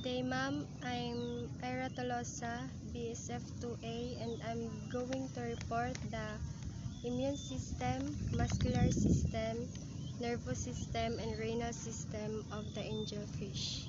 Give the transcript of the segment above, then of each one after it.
day, ma'am. I'm Ira Tolosa, BSF2A, and I'm going to report the immune system, muscular system, nervous system, and renal system of the angelfish.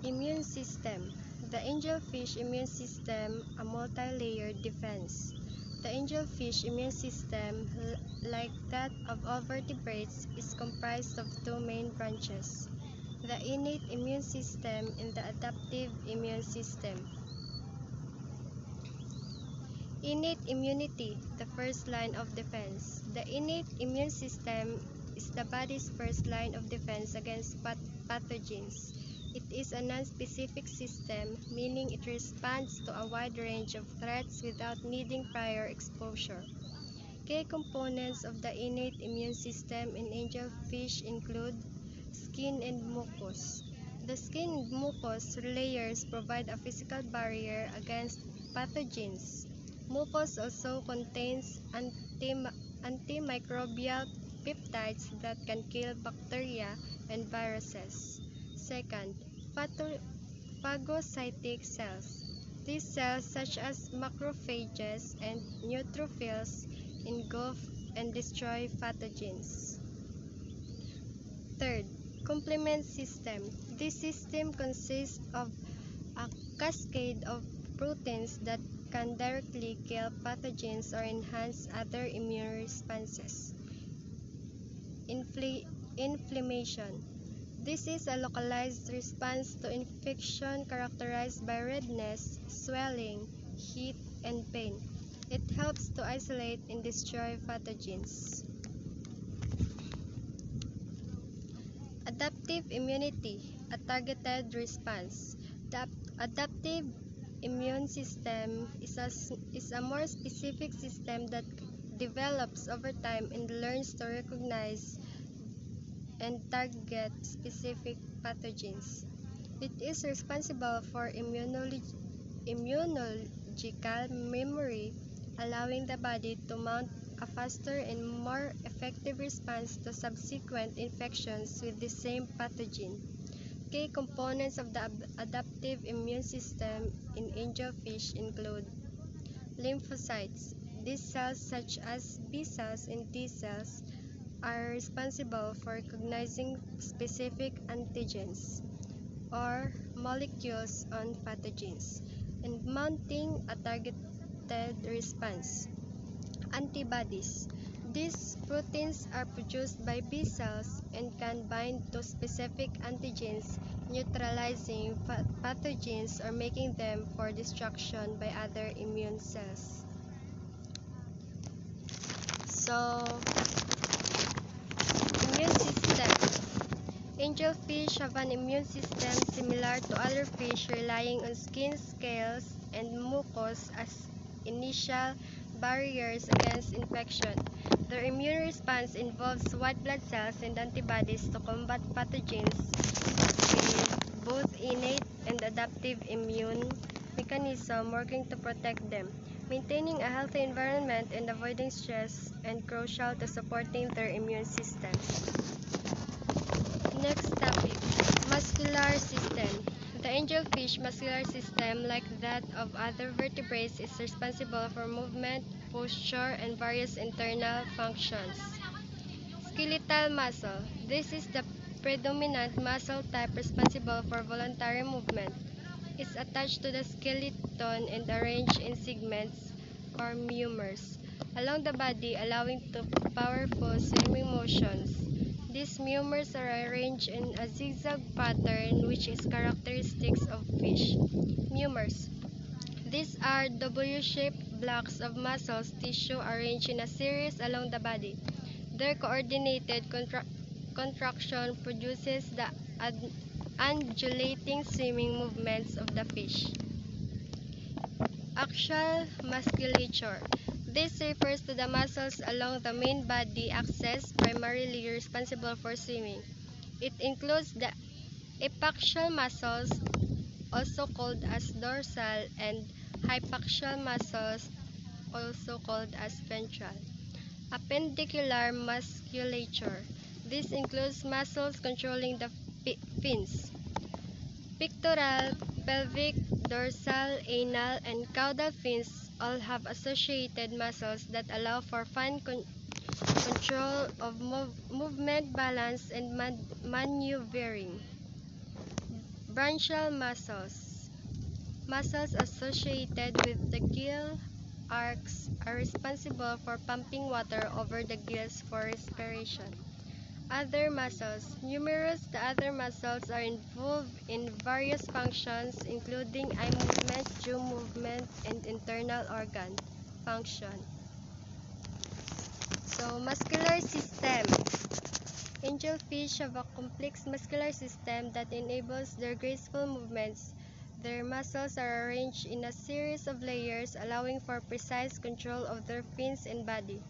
Immune system. The angelfish immune system, a multi-layered defense. The angelfish immune system, like that of all vertebrates, is comprised of two main branches: the innate immune system and the adaptive immune system. Innate immunity, the first line of defense. The innate immune system is the body's first line of defense against pathogens. It is a non-specific system, meaning it responds to a wide range of threats without needing prior exposure. Key components of the innate immune system in angelfish include skin and mucus. The skin and mucus layers provide a physical barrier against pathogens. Mucus also contains antimicrobial peptides that can kill bacteria and viruses. Second, phagocytic cells. These cells, such as macrophages and neutrophils, engulf and destroy pathogens. Third, complement system. This system consists of a cascade of proteins that can directly kill pathogens or enhance other immune responses. Inflammation. This is a localized response to infection characterized by redness, swelling, heat, and pain. It helps to isolate and destroy pathogens. Adaptive immunity, a targeted response. The adaptive immune system is a more specific system that develops over time and learns to recognize and target specific pathogens. It is responsible for immunological memory, allowing the body to mount a faster and more effective response to subsequent infections with the same pathogen. Key components of the adaptive immune system in angelfish include lymphocytes. These cells, such as B cells and T cells, are responsible for recognizing specific antigens or molecules on pathogens and mounting a targeted response. Antibodies. These proteins are produced by B cells and can bind to specific antigens, neutralizing pathogens or making them for destruction by other immune cells. So, immune system. Angelfish have an immune system similar to other fish, relying on skin, scales, and mucus as initial barriers against infection. Their immune response involves white blood cells and antibodies to combat pathogens with both innate and adaptive immune mechanism working to protect them. Maintaining a healthy environment and avoiding stress is crucial to supporting their immune system. Next topic, muscular system. The angelfish muscular system, like that of other vertebrates, is responsible for movement, posture, and various internal functions. Skeletal muscle. This is the predominant muscle type responsible for voluntary movement. It's attached to the skeleton and arranged in segments or murmurs along the body, allowing to powerful swimming motions. These murmurs are arranged in a zigzag pattern, which is characteristic of fish. Murmurs. These are W-shaped blocks of muscle tissue arranged in a series along the body. Their coordinated contraction produces the undulating swimming movements of the fish. Axial musculature. This refers to the muscles along the main body axis, primarily responsible for swimming. It includes the epaxial muscles, also called as dorsal, and hypaxial muscles, also called as ventral. Appendicular musculature. This includes muscles controlling the fins. Pectoral, pelvic, dorsal, anal, and caudal fins all have associated muscles that allow for fine control of movement, balance, and maneuvering. Branchial muscles. Muscles associated with the gill arcs are responsible for pumping water over the gills for respiration. Other muscles. Numerous the other muscles are involved in various functions including eye movement, jaw movement, and internal organ function. So, muscular system. Angelfish have a complex muscular system that enables their graceful movements. Their muscles are arranged in a series of layers, allowing for precise control of their fins and body.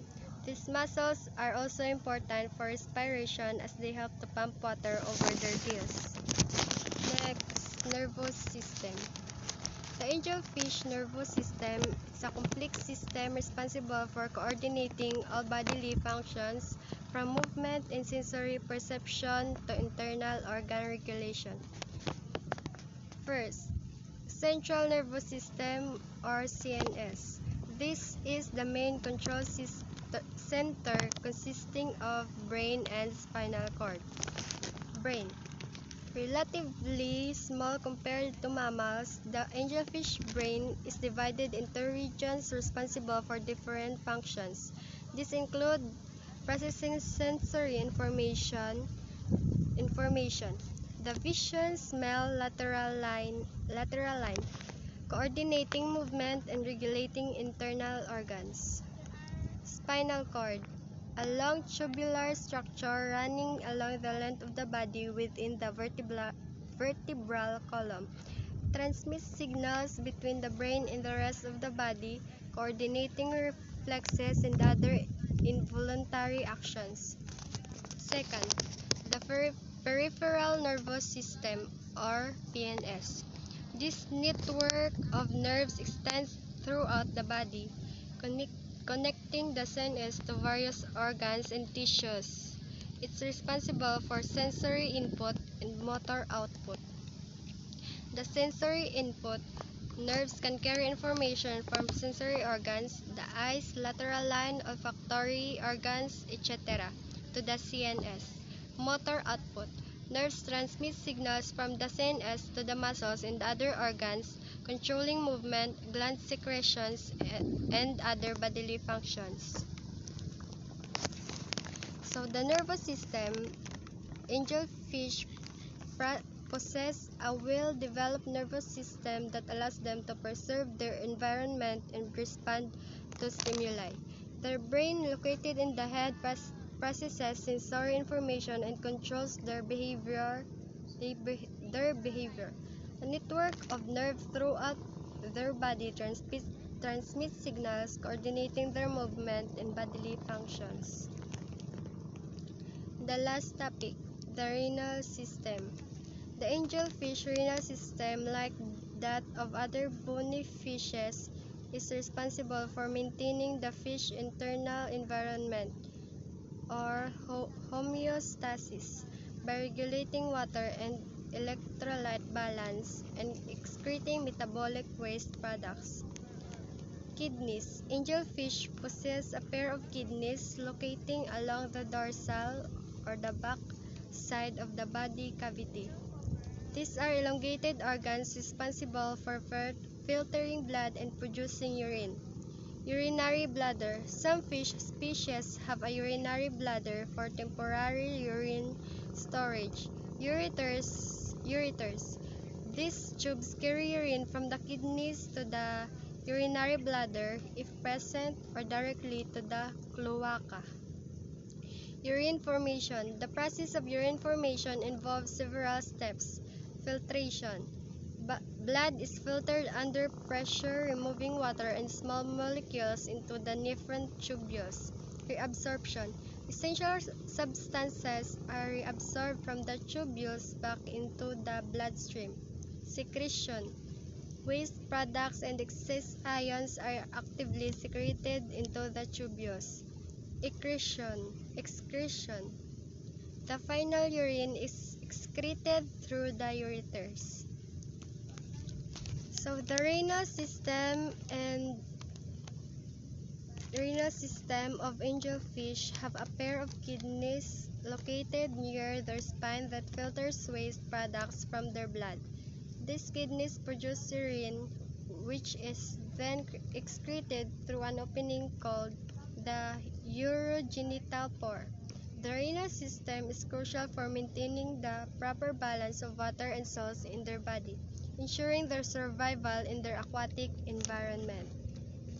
These muscles are also important for respiration as they help to pump water over their gills. Next, nervous system. The angelfish nervous system is a complex system responsible for coordinating all bodily functions from movement and sensory perception to internal organ regulation. First, central nervous system or CNS. This is the main control center consisting of brain and spinal cord. Brain. Relatively small compared to mammals, the angelfish brain is divided into regions responsible for different functions. These include processing sensory information, the vision, smell, lateral line, coordinating movement and regulating internal organs. Spinal cord. A long tubular structure running along the length of the body within the vertebral column. Transmits signals between the brain and the rest of the body, coordinating reflexes and other involuntary actions. Second, the peripheral nervous system or PNS. This network of nerves extends throughout the body, connecting the CNS to various organs and tissues. It's responsible for sensory input and motor output. The sensory input. Nerves can carry information from sensory organs, the eyes, lateral line, olfactory organs, etc., to the CNS. Motor output. Nerves transmit signals from the CNS to the muscles and other organs, controlling movement, gland secretions, and other bodily functions. So, the nervous system, angelfish possess a well-developed nervous system that allows them to perceive their environment and respond to stimuli. Their brain, located in the head, processes sensory information and controls their behavior. A network of nerves throughout their body transmits signals coordinating their movement and bodily functions. The last topic, the renal system. The angelfish renal system, like that of other bony fishes, is responsible for maintaining the fish internal environment or homeostasis by regulating water and electrolyte balance and excreting metabolic waste products. Kidneys. Angelfish possess a pair of kidneys locating along the dorsal or the back side of the body cavity. These are elongated organs responsible for filtering blood and producing urine. Urinary bladder. Some fish species have a urinary bladder for temporary urine storage. Ureters. These tubes carry urine from the kidneys to the urinary bladder, if present, or directly to the cloaca. Urine formation. The process of urine formation involves several steps. Filtration. Blood is filtered under pressure, removing water and small molecules into the nephron tubules. Reabsorption. Essential substances are reabsorbed from the tubules back into the bloodstream. Secretion. Waste products and excess ions are actively secreted into the tubules. Excretion. The final urine is excreted through the ureters. So the renal system of angelfish have a pair of kidneys located near their spine that filters waste products from their blood. These kidneys produce urine, which is then excreted through an opening called the urogenital pore. The renal system is crucial for maintaining the proper balance of water and salts in their body, ensuring their survival in their aquatic environment.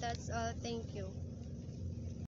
That's all. Thank you.